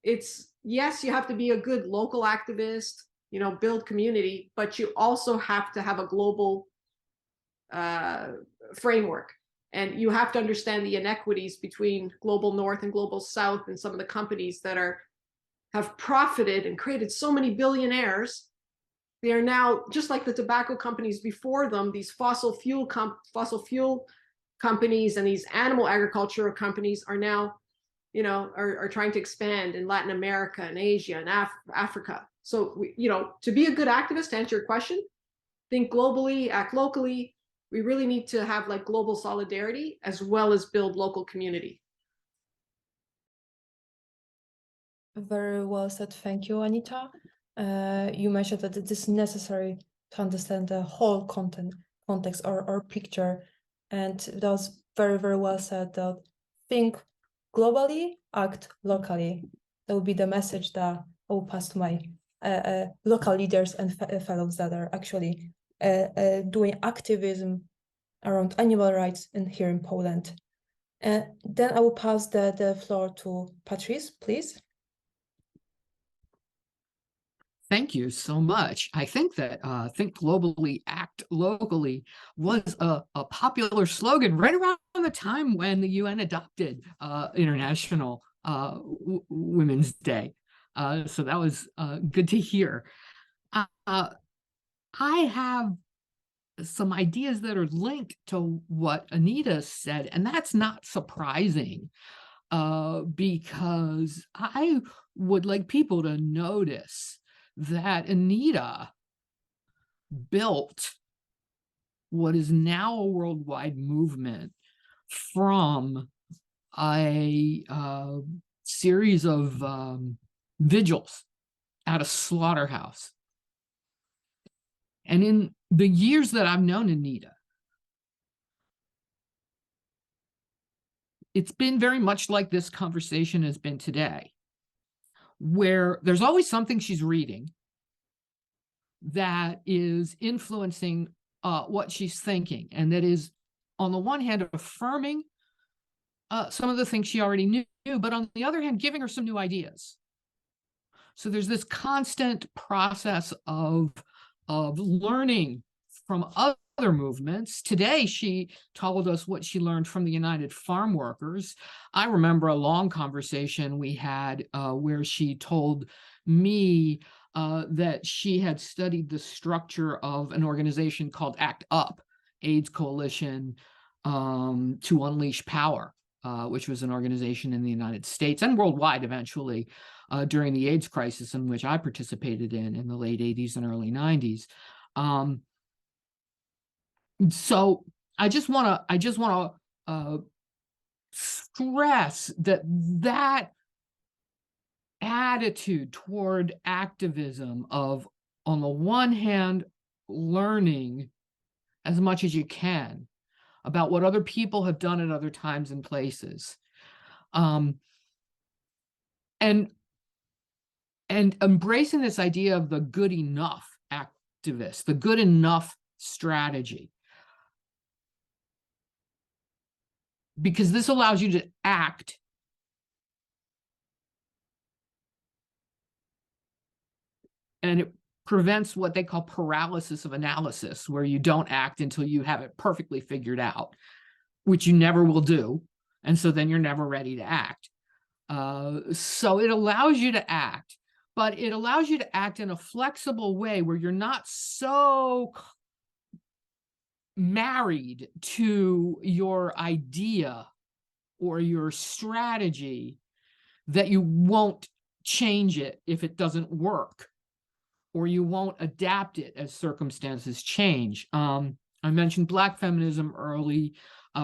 It's, yes, you have to be a good local activist, build community, but you also have to have a global framework. And you have to understand the inequities between global north and global south, and some of the companies that have profited and created so many billionaires. They are now, just like the tobacco companies before them, these fossil fuel companies and these animal agricultural companies are now, are trying to expand in Latin America and Asia and Africa. So, to be a good activist, to answer your question, think globally, act locally. We really need to have like global solidarity as well as build local community. Very well said. Thank you, Anita. You mentioned that it is necessary to understand the whole context or picture, and that was very, very well said. That think globally, act locally. That will be the message that I will pass to my local leaders and fellows that are actually doing activism around animal rights here in Poland. Then I will pass the floor to Pattrice, please. Thank you so much. I think that think globally, act locally was a popular slogan right around the time when the UN adopted International Women's Day. So that was good to hear. I have some ideas that are linked to what Anita said, and that's not surprising because I would like people to notice that Anita built what is now a worldwide movement from a series of vigils at a slaughterhouse. And in the years that I've known Anita, it's been very much like this conversation has been today, where there's always something she's reading that is influencing what she's thinking, and that is, on the one hand, affirming some of the things she already knew, but on the other hand, giving her some new ideas. So there's this constant process of learning from other movements. Today, she told us what she learned from the United Farm Workers. I remember a long conversation we had where she told me that she had studied the structure of an organization called ACT UP, AIDS Coalition to Unleash Power, which was an organization in the United States and worldwide eventually during the AIDS crisis, in which I participated in the late 80s and early 90s. So I just want to stress that attitude toward activism of, on the one hand, learning as much as you can about what other people have done at other times and places, and embracing this idea of the good enough activist, the good enough strategy, because this allows you to act and it prevents what they call paralysis of analysis, where you don't act until you have it perfectly figured out, which you never will do. And so then you're never ready to act. So it allows you to act, but it allows you to act in a flexible way where you're not so married to your idea or your strategy that you won't change it if it doesn't work, or you won't adapt it as circumstances change. I mentioned Black feminism early.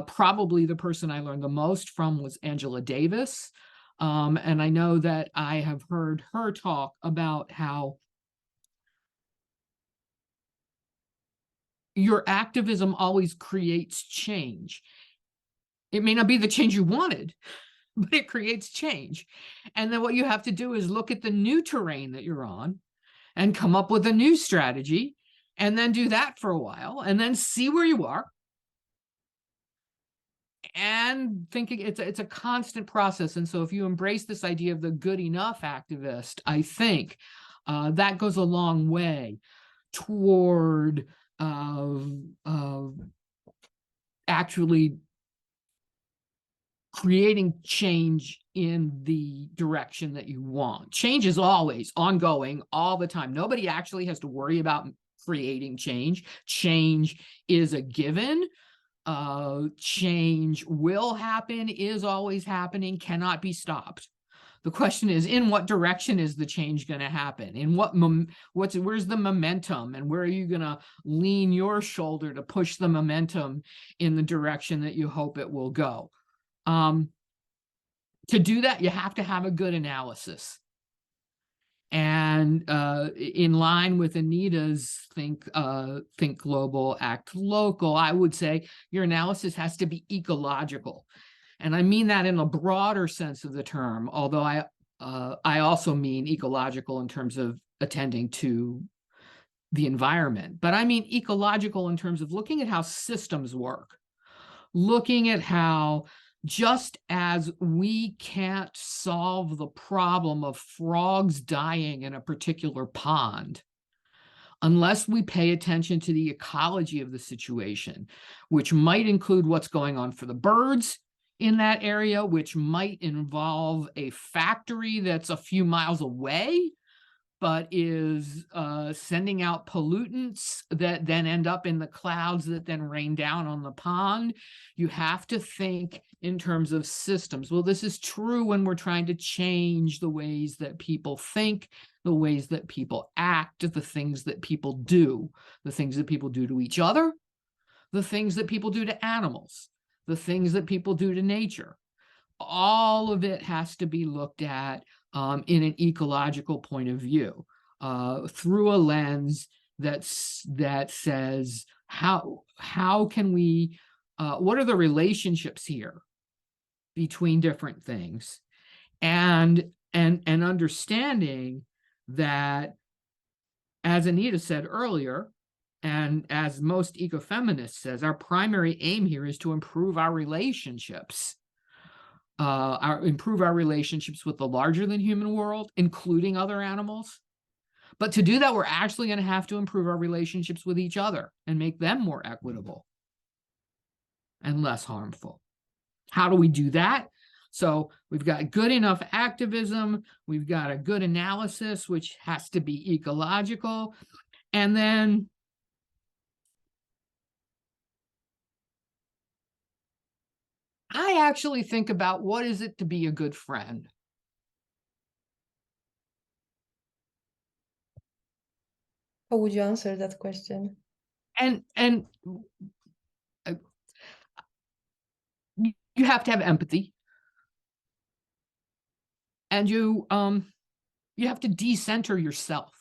Probably the person I learned the most from was Angela Davis. And I know that I have heard her talk about how your activism always creates change. It may not be the change you wanted, but it creates change. And then what you have to do is look at the new terrain that you're on and come up with a new strategy, and then do that for a while, and then see where you are. And thinking it's a constant process. And so if you embrace this idea of the good enough activist, I think that goes a long way toward actually creating change in the direction that you want. Change is always ongoing, all the time. Nobody actually has to worry about creating change. Change is a given. Change will happen, is always happening, cannot be stopped. The question is, in what direction is the change going to happen? In where's the momentum, and where are you going to lean your shoulder to push the momentum in the direction that you hope it will go? To do that, you have to have a good analysis. And in line with Anita's think global, act local, I would say your analysis has to be ecological. And I mean that in a broader sense of the term, although I also mean ecological in terms of attending to the environment. But I mean ecological in terms of looking at how systems work, looking at how, just as we can't solve the problem of frogs dying in a particular pond unless we pay attention to the ecology of the situation, which might include what's going on for the birds in that area, which might involve a factory that's a few miles away, but is sending out pollutants that then end up in the clouds that then rain down on the pond. You have to think in terms of systems. Well, this is true when we're trying to change the ways that people think, the ways that people act, the things that people do, the things that people do to each other, the things that people do to animals, the things that people do to nature. All of it has to be looked at in an ecological point of view, through a lens that says, how can we, what are the relationships here between different things, and understanding that, as Anita said earlier, and as most ecofeminists says, our primary aim here is to improve our relationships. Improve our relationships with the larger than human world, including other animals. But to do that, we're actually going to have to improve our relationships with each other and make them more equitable and less harmful. How do we do that? So we've got good enough activism, we've got a good analysis, which has to be ecological, and then I actually think about, what is it to be a good friend? How would you answer that question? And you have to have empathy, and you have to decenter yourself.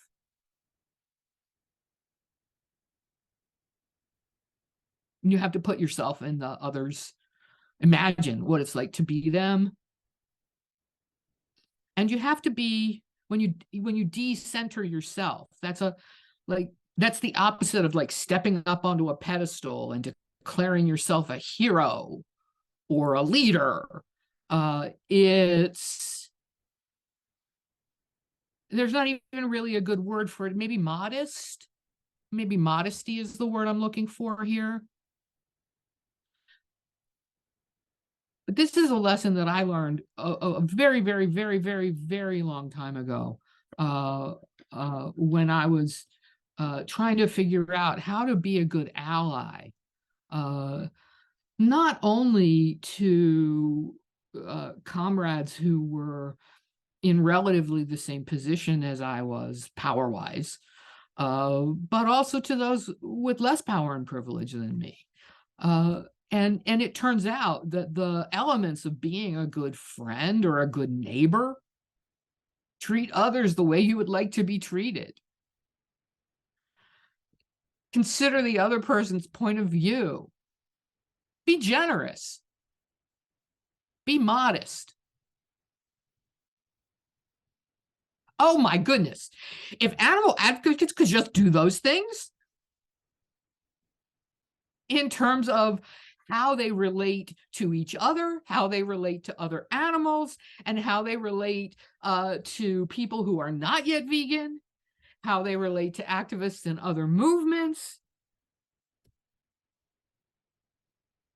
You have to put yourself in the others. Imagine what it's like to be them. And you have to be, when you decenter yourself, that's the opposite of like stepping up onto a pedestal and declaring yourself a hero or a leader. There's not even really a good word for it. Maybe modest. Maybe modesty is the word I'm looking for here. But this is a lesson that I learned a very, very, very, very, very long time ago, when I was trying to figure out how to be a good ally, not only to comrades who were in relatively the same position as I was power-wise, but also to those with less power and privilege than me. And it turns out that the elements of being a good friend or a good neighbor: treat others the way you would like to be treated. Consider the other person's point of view. Be generous. Be modest. Oh my goodness. If animal advocates could just do those things in terms of how they relate to each other, how they relate to other animals, and how they relate to people who are not yet vegan, how they relate to activists and other movements,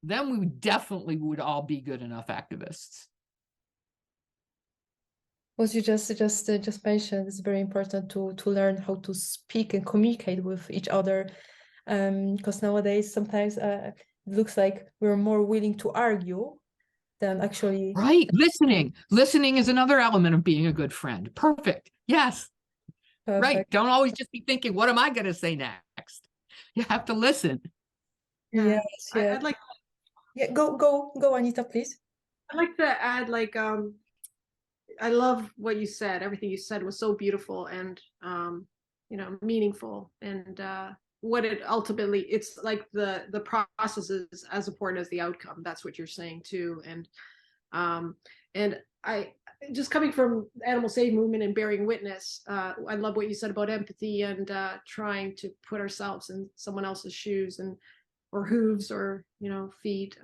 then we definitely would all be good enough activists. What you just mentioned is very important to learn how to speak and communicate with each other, because nowadays sometimes it looks like we're more willing to argue than actually. Right. Listening is another element of being a good friend. Perfect. Yes. Perfect. Right. Don't always just be thinking, what am I going to say next? You have to listen. Yes. Yeah. I'd like. Yeah. Go, Anita, please. I'd like to add, like, I love what you said. Everything you said was so beautiful and, meaningful. And what it ultimately, it's like the process is as important as the outcome. That's what you're saying too. And I, just coming from the animal save movement and bearing witness, I love what you said about empathy and trying to put ourselves in someone else's shoes or hooves or, feet.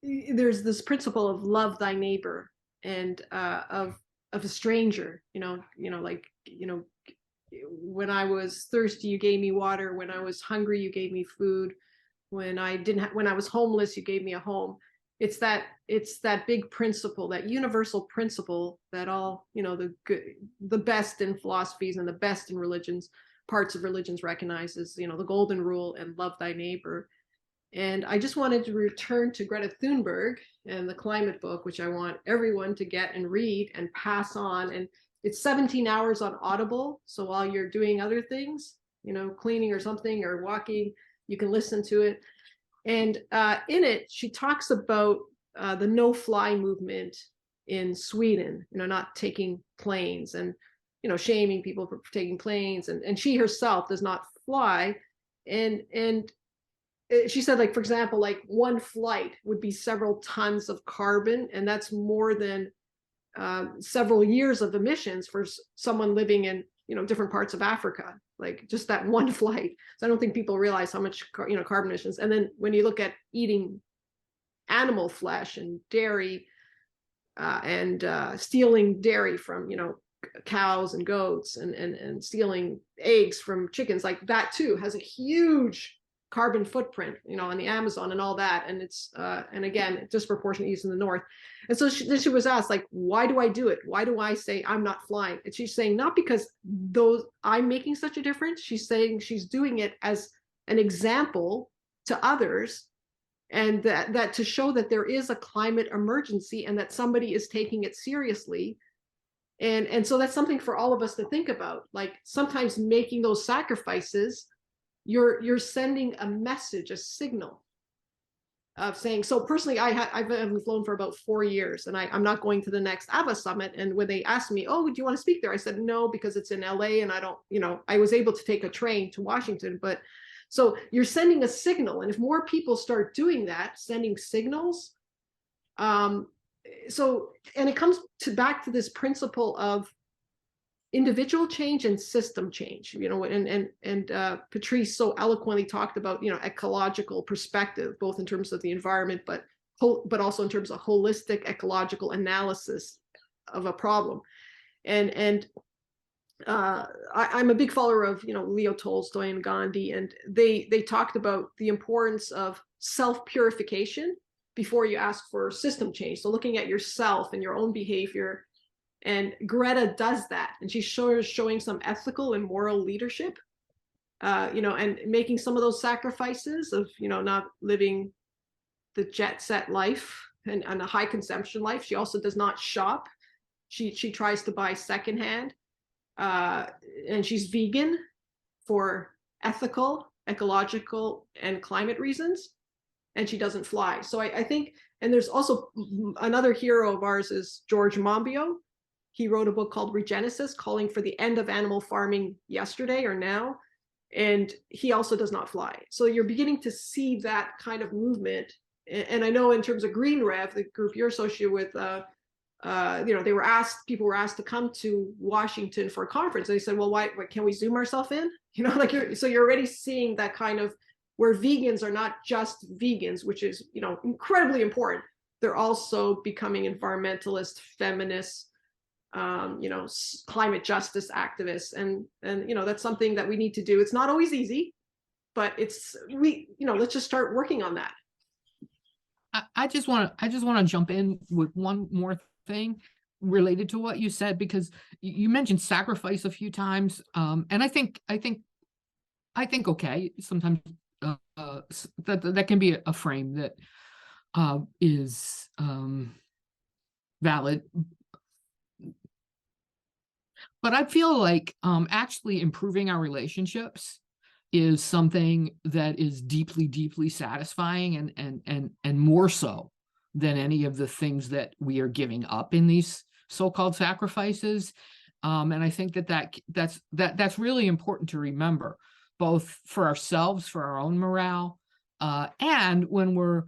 There's this principle of love thy neighbor and of a stranger, when I was thirsty, you gave me water. When I was hungry, you gave me food. When I was homeless, you gave me a home. It's that big principle, that universal principle that all, the best in philosophies and the best in religions, parts of religions recognizes, the golden rule and love thy neighbor. And I just wanted to return to Greta Thunberg and the climate book, which I want everyone to get and read and pass on. And it's 17 hours on Audible. So while you're doing other things, cleaning or something or walking, you can listen to it. And in it, she talks about the no-fly movement in Sweden, not taking planes and, shaming people for taking planes. And she herself does not fly. And she said, like, for example, like one flight would be several tons of carbon, and that's more than several years of emissions for someone living in, different parts of Africa, like just that one flight. So I don't think people realize how much, carbon emissions. And then when you look at eating animal flesh and dairy and stealing dairy from, cows and goats and stealing eggs from chickens, like that too has a huge carbon footprint, on the Amazon and all that. And it's, and again, disproportionate use in the north. And so she was asked, like, why do I do it? Why do I say I'm not flying? And she's saying, not because I'm making such a difference. She's saying she's doing it as an example to others, and that to show that there is a climate emergency and that somebody is taking it seriously. And so that's something for all of us to think about. Like, sometimes making those sacrifices, you're sending a message, a signal of saying. So personally, I've been flown for about 4 years, and I'm not going to the next AVA summit. And when they asked me, oh, do you want to speak there? I said no, because it's in LA, and I don't, I was able to take a train to Washington. But so you're sending a signal, and if more people start doing that, sending signals, so, and it comes back to this principle of individual change and system change, and Pattrice so eloquently talked about, ecological perspective, both in terms of the environment, but also in terms of holistic ecological analysis of a problem. And I'm a big follower of, Leo Tolstoy and Gandhi, and they talked about the importance of self-purification before you ask for system change. So looking at yourself and your own behavior. And Greta does that. And she's showing some ethical and moral leadership, and making some of those sacrifices of, not living the jet set life and a high consumption life. She also does not shop. She tries to buy secondhand, and she's vegan for ethical, ecological, and climate reasons. And she doesn't fly. So I think, and there's also another hero of ours is George Monbiot. He wrote a book called Regenesis, calling for the end of animal farming yesterday or now. And he also does not fly. So you're beginning to see that kind of movement. And I know in terms of Green Rev, the group you're associated with, people were asked to come to Washington for a conference. And they said, well, why can we Zoom ourselves in? So you're already seeing that kind of where vegans are not just vegans, which is, incredibly important. They're also becoming environmentalists, feminists, climate justice activists. And that's something that we need to do. It's not always easy, but let's just start working on that. I just want to jump in with one more thing related to what you said, because you mentioned sacrifice a few times. And I think okay, sometimes that can be a frame that is valid. But I feel like actually improving our relationships is something that is deeply, deeply satisfying, and more so than any of the things that we are giving up in these so-called sacrifices. And I think that's really important to remember, both for ourselves, for our own morale, and when we're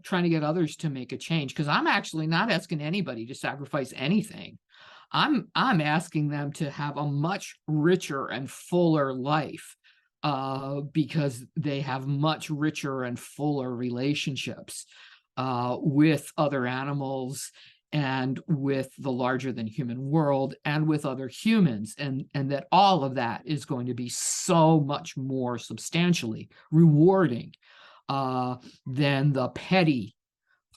trying to get others to make a change. Because I'm actually not asking anybody to sacrifice anything. I'm asking them to have a much richer and fuller life, because they have much richer and fuller relationships with other animals, and with the larger than human world, and with other humans, and that all of that is going to be so much more substantially rewarding than the petty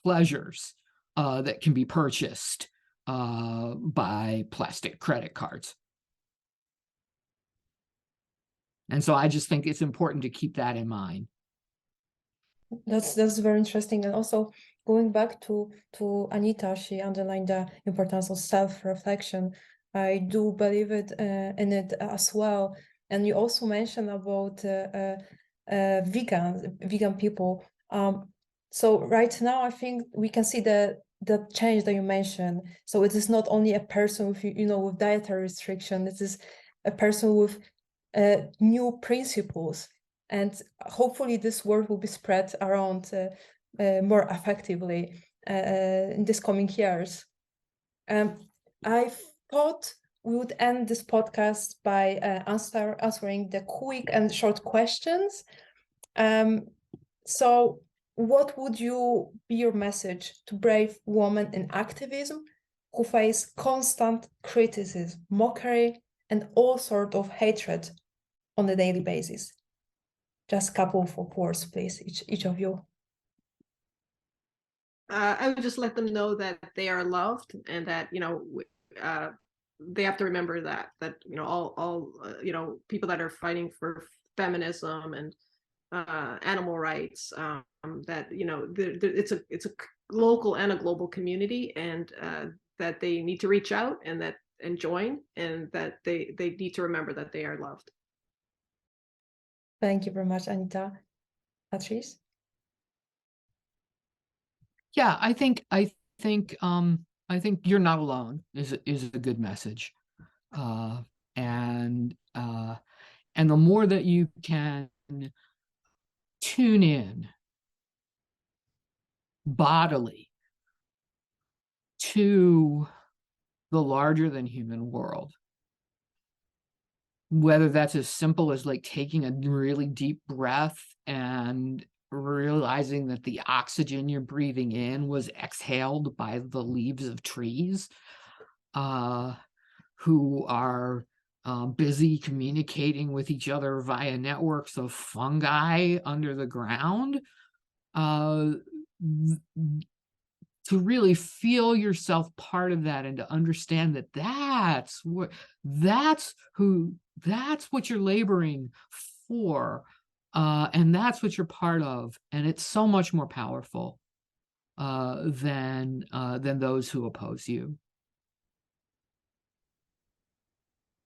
pleasures that can be purchased by plastic credit cards. And so I just think it's important to keep that in mind. That's very interesting. And also going back to Anita, she underlined the importance of self-reflection. I do believe in it as well. And you also mentioned about vegan people. So right now, I think we can see the change that you mentioned. So it is not only a person with with dietary restriction. It is a person with new principles. And hopefully this word will be spread around more effectively in this coming years. I thought we would end this podcast by answering the quick and short questions. So what would be your message to brave women in activism who face constant criticism, mockery, and all sorts of hatred on a daily basis? Just a couple of words, please, each of you. I would just let them know that they are loved, and that they have to remember that all people that are fighting for feminism and animal rights, that it's a local and a global community, and that they need to reach out and join, and that they need to remember that they are loved. Thank you very much, Anita. Pattrice? Yeah, I think you're not alone is a good message, and the more that you can tune in bodily to the larger than human world, whether that's as simple as like taking a really deep breath and realizing that the oxygen you're breathing in was exhaled by the leaves of trees, who are busy communicating with each other via networks of fungi under the ground, to really feel yourself part of that and to understand that that's what you're laboring for, and that's what you're part of, and it's so much more powerful than those who oppose you.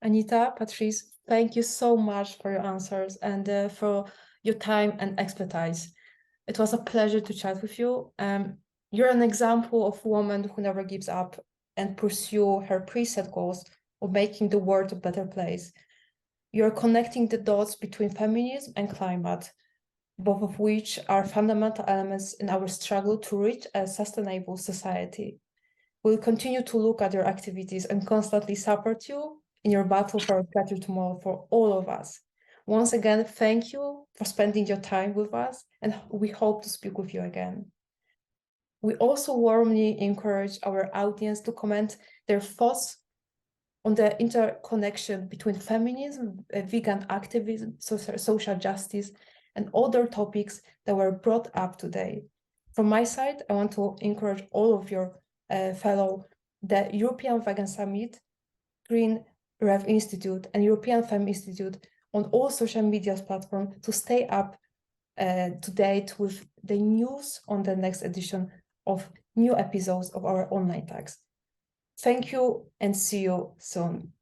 Anita, Patrice, thank you so much for your answers and for your time and expertise. It was a pleasure to chat with you. You're an example of a woman who never gives up and pursue her preset goals of making the world a better place. You're connecting the dots between feminism and climate, both of which are fundamental elements in our struggle to reach a sustainable society. We'll continue to look at your activities and constantly support you in your battle for a better tomorrow for all of us. Once again, thank you for spending your time with us, and we hope to speak with you again. We also warmly encourage our audience to comment their thoughts on the interconnection between feminism, vegan activism, social justice, and other topics that were brought up today. From my side, I want to encourage all of your the European Vegan Summit, Green Rev Institute, and European Fem Institute on all social media platforms to stay up to date with the news on the next edition of new episodes of our online talks. Thank you and see you soon.